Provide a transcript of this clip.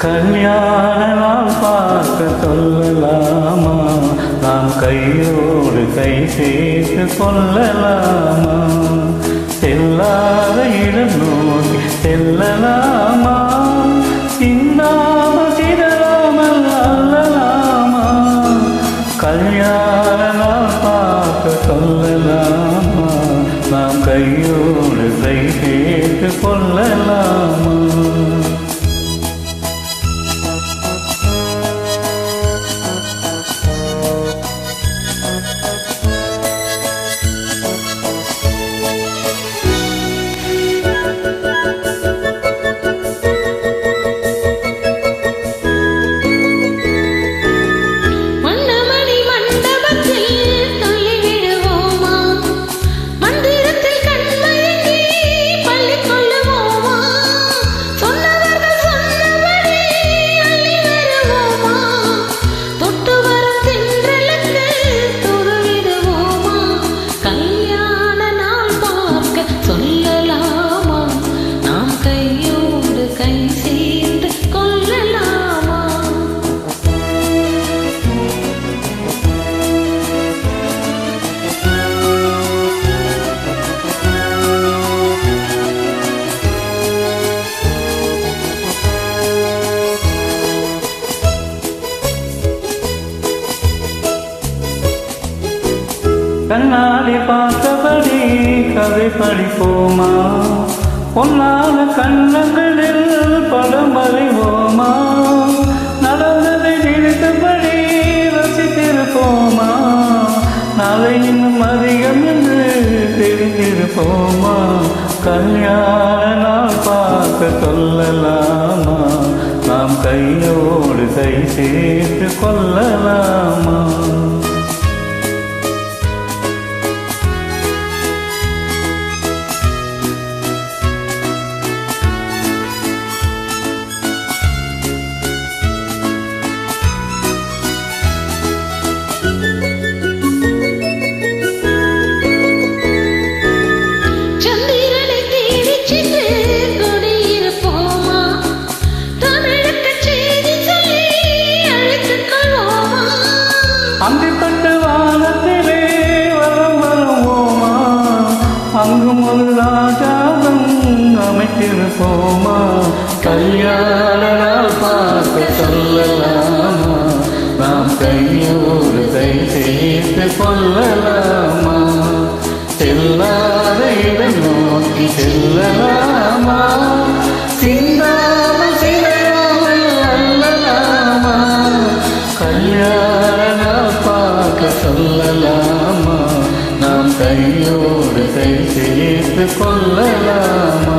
கல்யாண நாள் பார்க்க சொல்லலாமா? நாம் கையோடு கை சேர்த்து கொள்ளலாமா? செல்லாத இடம் நோக்கி செல்லலாமா? சின்னாமல் சிதறாமல் அல்லலாமா? கல்யாண நாள் பார்க்க சொல்லலாமா? நாம் கையோடு கை சேர்த்து கொள்ளலாமா? கண்ணாடி பார்த்தபடி கதை படிப்போமா? பொன்னான கண்ணங்களில் படம் அறிவோமா? நடந்ததை நினைத்தபடி ரசித்திருப்போமா? நாளை இன்னும் அதிகம் என்று தெரிந்திருப்போமா? கல்யாண நாள் பார்க்க சொல்லலாமா? நாம் கையோடு கை சேர்த்து கொள்ளலாமா? அந்திப்பட்டு வானத்திலே வரம் வருவோமா? அங்கும் ஒரு ராஜாதம் அமைத்திருப்போமா? கல்யாண நாள் பார்க்க சொல்லலாமா? நாம் கையோடு கை சேர்த்து கொள்ளலாமா? செல்லாத இடம் நோக்கி செல்லலாமா? சிந்தாமல் சிதையாமல் அல்லலாமா? கல்யாண சொல்லலாமா? நாம் கையோடு கை சேர்த்து கொள்ளலாமா?